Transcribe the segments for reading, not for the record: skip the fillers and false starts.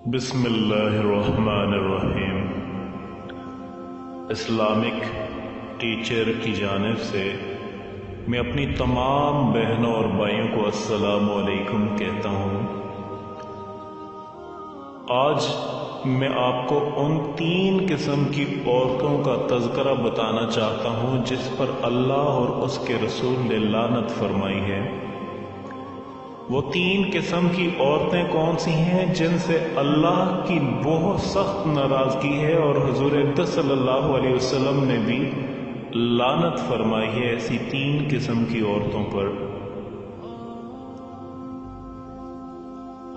بسم اللہ الرحمن الرحیم۔ اسلامک ٹیچر کی جانب سے میں اپنی تمام بہنوں اور بھائیوں کو السلام علیکم کہتا ہوں۔ آج میں آپ کو ان 3 قسم کی عورتوں کا تذکرہ بتانا چاہتا ہوں جس پر اللہ اور اس کے رسول نے لعنت فرمائی ہے۔ وہ 3 قسم کی عورتیں کون سی ہیں جن سے اللہ کی بہت سخت ناراضگی ہے اور حضور اقدس صلی اللہ علیہ وسلم نے بھی لعنت فرمائی ہے ایسی 3 قسم کی عورتوں پر۔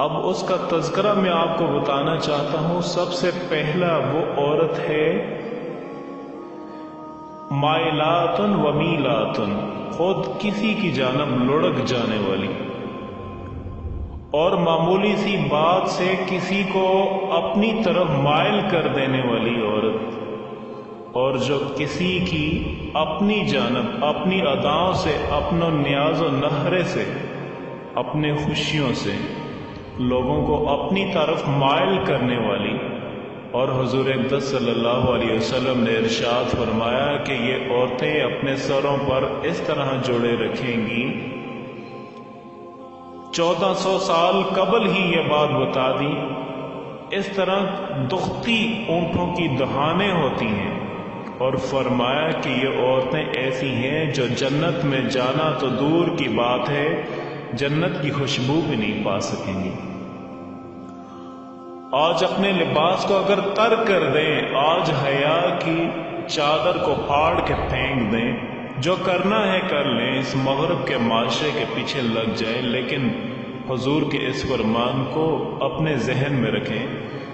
اب اس کا تذکرہ میں آپ کو بتانا چاہتا ہوں۔ سب سے پہلا وہ عورت ہے مائلاتن و میلاتن، خود کسی کی جانب لڑک جانے والی اور معمولی سی بات سے کسی کو اپنی طرف مائل کر دینے والی عورت، اور جو کسی کی اپنی جانب اپنی اداؤں سے، اپنوں نیاز و نخرے سے، اپنے خوشیوں سے لوگوں کو اپنی طرف مائل کرنے والی۔ اور حضور اقدس صلی اللہ علیہ وسلم نے ارشاد فرمایا کہ یہ عورتیں اپنے سروں پر اس طرح جوڑے رکھیں گی۔ 1400 سال قبل ہی یہ بات بتا دی۔ اس طرح دختی اونٹوں کی دہانیں ہوتی ہیں، اور فرمایا کہ یہ عورتیں ایسی ہیں جو جنت میں جانا تو دور کی بات ہے، جنت کی خوشبو بھی نہیں پا سکیں گی۔ آج اپنے لباس کو اگر ترک کر دیں، آج حیا کی چادر کو پھاڑ کے پھینک دیں، جو کرنا ہے کر لیں، اس مغرب کے معاشرے کے پیچھے لگ جائیں، لیکن حضور کے اس فرمان کو اپنے ذہن میں رکھیں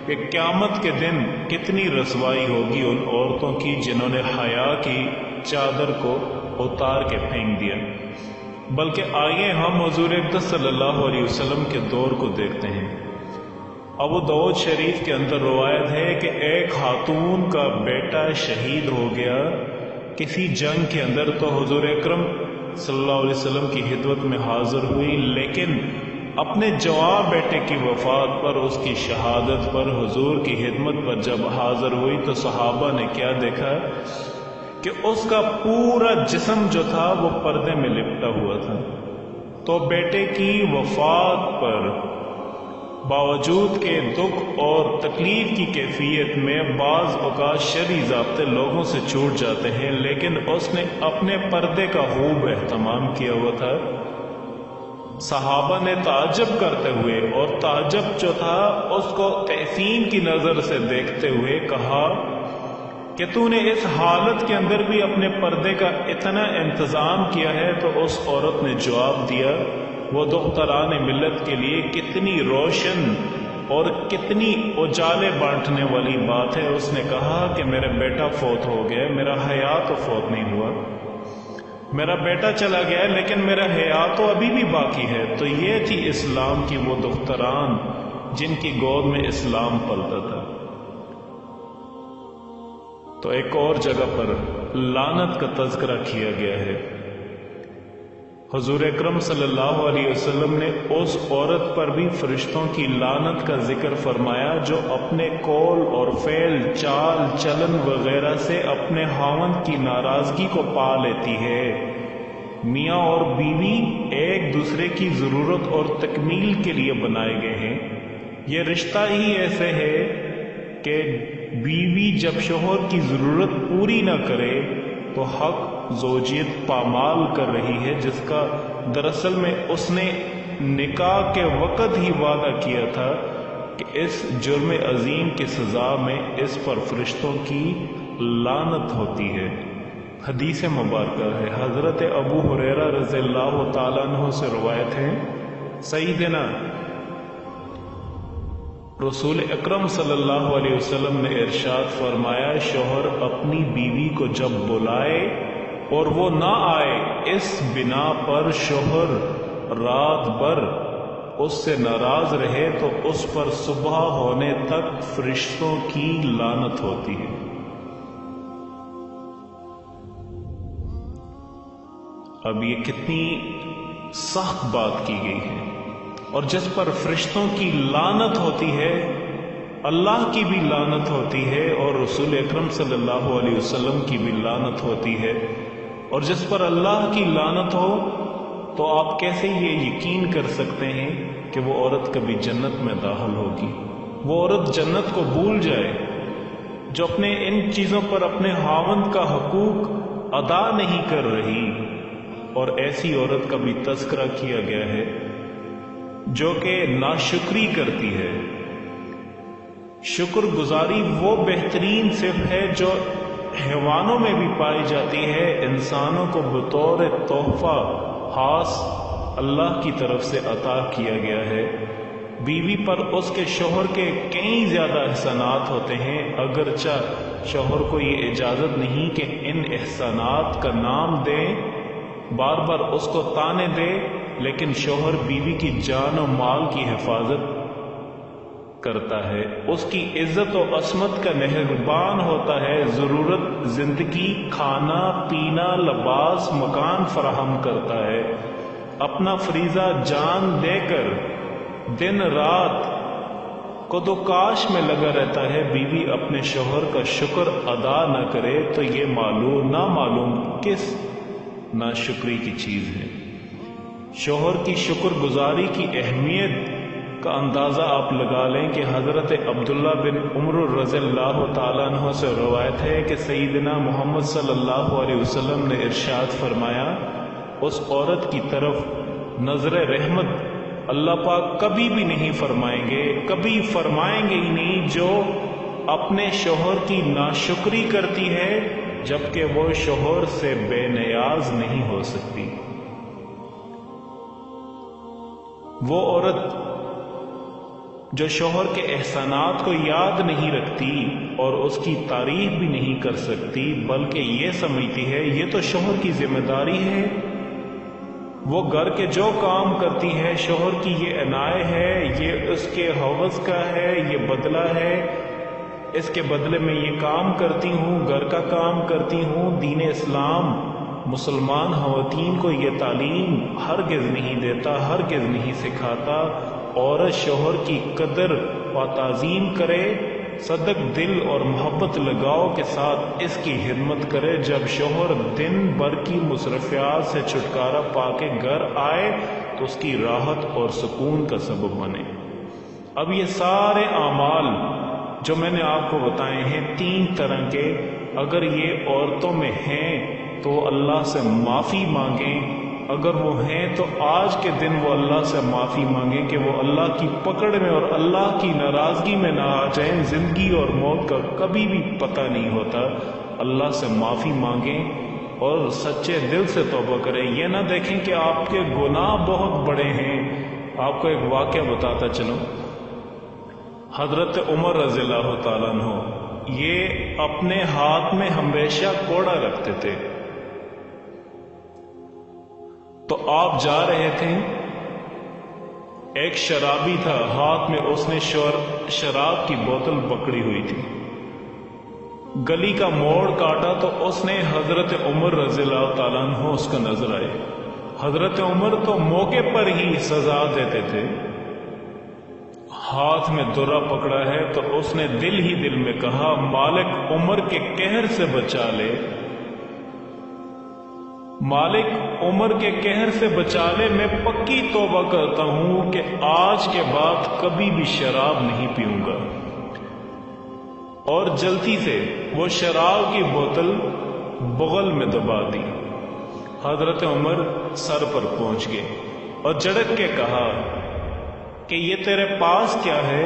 کہ قیامت کے دن کتنی رسوائی ہوگی ان عورتوں کی جنہوں نے حیا کی چادر کو اتار کے پھینک دیا۔ بلکہ آئیے ہم حضور اقدس صلی اللہ علیہ وسلم کے دور کو دیکھتے ہیں۔ ابو داؤد شریف کے اندر روایت ہے کہ ایک خاتون کا بیٹا شہید ہو گیا کسی جنگ کے اندر، تو حضور اکرم صلی اللہ علیہ وسلم کی خدمت میں حاضر ہوئی، لیکن اپنے جوان بیٹے کی وفات پر، اس کی شہادت پر، حضور کی خدمت پر جب حاضر ہوئی تو صحابہ نے کیا دیکھا کہ اس کا پورا جسم جو تھا وہ پردے میں لپٹا ہوا تھا۔ تو بیٹے کی وفات پر باوجود کے دکھ اور تکلیف کی کیفیت میں بعض اوقات شرعی ضابطے لوگوں سے چھوٹ جاتے ہیں، لیکن اس نے اپنے پردے کا خوب اہتمام کیا ہوا تھا۔ صحابہ نے تعجب کرتے ہوئے، اور تعجب جو تھا اس کو تحسین کی نظر سے دیکھتے ہوئے کہا کہ تو نے اس حالت کے اندر بھی اپنے پردے کا اتنا انتظام کیا ہے؟ تو اس عورت نے جواب دیا، وہ دختران ملت کے لیے کتنی روشن اور کتنی اجالے بانٹنے والی بات ہے۔ اس نے کہا کہ میرا بیٹا فوت ہو گیا، میرا حیا تو فوت نہیں ہوا، میرا بیٹا چلا گیا لیکن میرا حیا تو ابھی بھی باقی ہے۔ تو یہ تھی اسلام کی وہ دختران جن کی گود میں اسلام پلتا تھا۔ تو ایک اور جگہ پر لعنت کا تذکرہ کیا گیا ہے۔ حضور اکرم صلی اللہ علیہ وسلم نے اس عورت پر بھی فرشتوں کی لعنت کا ذکر فرمایا جو اپنے قول اور فعل، چال چلن وغیرہ سے اپنے خاوند کی ناراضگی کو پا لیتی ہے۔ میاں اور بیوی ایک دوسرے کی ضرورت اور تکمیل کے لیے بنائے گئے ہیں۔ یہ رشتہ ہی ایسے ہے کہ بیوی جب شوہر کی ضرورت پوری نہ کرے تو حق زوجیت پامال کر رہی ہے، جس کا دراصل میں اس نے نکاح کے وقت ہی وعدہ کیا تھا کہ اس جرم عظیم کی سزا میں اس پر فرشتوں کی لعنت ہوتی ہے۔ حدیث مبارکہ ہے، حضرت ابو ہریرہ رضی اللہ تعالیٰ عنہ سے روایت ہے، سیدنا رسول اکرم صلی اللہ علیہ وسلم نے ارشاد فرمایا، شوہر اپنی بیوی کو جب بلائے اور وہ نہ آئے، اس بنا پر شوہر رات بھر اس سے ناراض رہے تو اس پر صبح ہونے تک فرشتوں کی لعنت ہوتی ہے۔ اب یہ کتنی سخت بات کی گئی ہے، اور جس پر فرشتوں کی لعنت ہوتی ہے اللہ کی بھی لعنت ہوتی ہے اور رسول اکرم صلی اللہ علیہ وسلم کی بھی لعنت ہوتی ہے، اور جس پر اللہ کی لعنت ہو تو آپ کیسے یہ یقین کر سکتے ہیں کہ وہ عورت کبھی جنت میں داخل ہوگی؟ وہ عورت جنت کو بھول جائے جو اپنے ان چیزوں پر اپنے خاوند کا حقوق ادا نہیں کر رہی، اور ایسی عورت کا بھی تذکرہ کیا گیا ہے جو کہ ناشکری کرتی ہے۔ شکر گزاری وہ بہترین صفت ہے جو حیوانوں میں بھی پائی جاتی ہے، انسانوں کو بطور تحفہ خاص اللہ کی طرف سے عطا کیا گیا ہے۔ بیوی پر اس کے شوہر کے کئی زیادہ احسانات ہوتے ہیں، اگرچہ شوہر کو یہ اجازت نہیں کہ ان احسانات کا نام دے، بار بار اس کو طعنے دے، لیکن شوہر بیوی کی جان و مال کی حفاظت کرتا ہے، اس کی عزت و عصمت کا نگہبان ہوتا ہے، ضرورت زندگی کھانا پینا لباس مکان فراہم کرتا ہے، اپنا فریضہ جان دے کر دن رات کدوکاش میں لگا رہتا ہے۔ بیوی اپنے شوہر کا شکر ادا نہ کرے تو یہ نامعلوم کس ناشکری کی چیز ہے۔ شوہر کی شکر گزاری کی اہمیت کا اندازہ آپ لگا لیں کہ حضرت عبداللہ بن عمر رضی اللہ تعالیٰ عنہ سے روایت ہے کہ سیدنا محمد صلی اللہ علیہ وسلم نے ارشاد فرمایا، اس عورت کی طرف نظر رحمت اللہ پاک کبھی بھی نہیں فرمائیں گے، کبھی فرمائیں گے ہی نہیں، جو اپنے شوہر کی ناشکری کرتی ہے جبکہ وہ شوہر سے بے نیاز نہیں ہو سکتی۔ وہ عورت جو شوہر کے احسانات کو یاد نہیں رکھتی اور اس کی تعریف بھی نہیں کر سکتی، بلکہ یہ سمجھتی ہے یہ تو شوہر کی ذمہ داری ہے، وہ گھر کے جو کام کرتی ہے شوہر کی یہ عنایت ہے، یہ اس کے حوض کا ہے، یہ بدلہ ہے، اس کے بدلے میں یہ کام کرتی ہوں، گھر کا کام کرتی ہوں۔ دین اسلام مسلمان خواتین کو یہ تعلیم ہرگز نہیں دیتا، ہرگز نہیں سکھاتا۔ عورت شوہر کی قدر و تعظیم کرے، صدق دل اور محبت لگاؤ کے ساتھ اس کی خدمت کرے، جب شوہر دن بھر کی مصروفیات سے چھٹکارا پا کے گھر آئے تو اس کی راحت اور سکون کا سبب بنے۔ اب یہ سارے اعمال جو میں نے آپ کو بتائے ہیں 3 طرح کے، اگر یہ عورتوں میں ہیں تو اللہ سے معافی مانگیں، اگر وہ ہیں تو آج کے دن وہ اللہ سے معافی مانگیں کہ وہ اللہ کی پکڑ میں اور اللہ کی ناراضگی میں نہ آ جائیں۔ زندگی اور موت کا کبھی بھی پتہ نہیں ہوتا، اللہ سے معافی مانگیں اور سچے دل سے توبہ کریں۔ یہ نہ دیکھیں کہ آپ کے گناہ بہت بڑے ہیں۔ آپ کو ایک واقعہ بتاتا چلوں، حضرت عمر رضی اللہ تعالیٰ عنہ یہ اپنے ہاتھ میں ہمیشہ کوڑا رکھتے تھے، تو آپ جا رہے تھے، ایک شرابی تھا، ہاتھ میں اس نے شراب کی بوتل پکڑی ہوئی تھی، گلی کا موڑ کاٹا تو اس نے حضرت عمر رضی اللہ تعالیٰ عنہ اس کا نظر آئے۔ حضرت عمر تو موقع پر ہی سزا دیتے تھے، ہاتھ میں درہ پکڑا ہے تو اس نے دل ہی دل میں کہا، مالک عمر کے قہر سے بچا لے، مالک عمر کے قہر سے بچا لے، میں پکی توبہ کرتا ہوں کہ آج کے بعد کبھی بھی شراب نہیں پیوں گا۔ اور جلدی سے وہ شراب کی بوتل بغل میں دبا دی۔ حضرت عمر سر پر پہنچ گئے اور جھڑک کے کہا کہ یہ تیرے پاس کیا ہے؟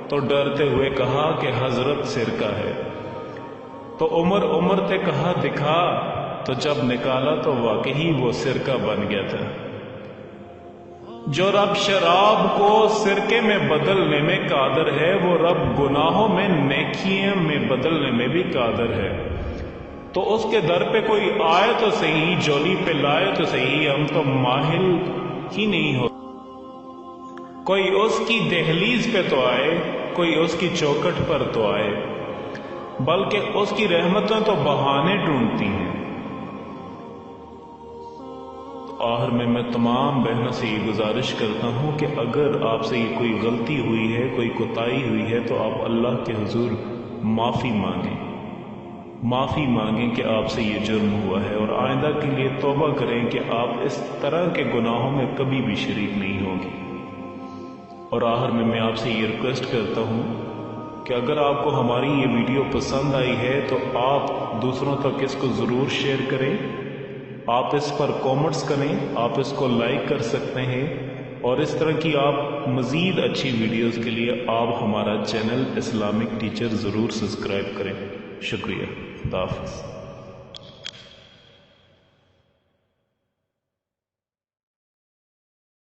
تو ڈرتے ہوئے کہا کہ حضرت سرکہ ہے۔ تو عمر نے کہا دکھا، تو جب نکالا تو واقعی وہ سرکہ بن گیا تھا۔ جو رب شراب کو سرکے میں بدلنے میں قادر ہے، وہ رب گناہوں میں نیکیوں میں بدلنے میں بھی قادر ہے۔ تو اس کے در پہ کوئی آئے تو صحیح، جولی پہ لائے تو صحیح، ہم تو ماہل ہی نہیں ہو۔ کوئی اس کی دہلیز پہ تو آئے، کوئی اس کی چوکھٹ پر تو آئے، بلکہ اس کی رحمتیں تو بہانے ڈھونڈتی ہیں۔ آخر میں تمام بہنوں سے یہ گزارش کرتا ہوں کہ اگر آپ سے یہ کوئی غلطی ہوئی ہے، کوئی کوتاہی ہوئی ہے، تو آپ اللہ کے حضور معافی مانگیں کہ آپ سے یہ جرم ہوا ہے، اور آئندہ کے لیے توبہ کریں کہ آپ اس طرح کے گناہوں میں کبھی بھی شریک نہیں ہوں گے۔ اور آخر میں آپ سے یہ ریکویسٹ کرتا ہوں کہ اگر آپ کو ہماری یہ ویڈیو پسند آئی ہے تو آپ دوسروں تک اس کو ضرور شیئر کریں، آپ اس پر کومنٹس کریں، آپ اس کو لائک کر سکتے ہیں، اور اس طرح کی آپ مزید اچھی ویڈیوز کے لیے آپ ہمارا چینل اسلامک ٹیچر ضرور سبسکرائب کریں۔ شکریہ، خدا حافظ۔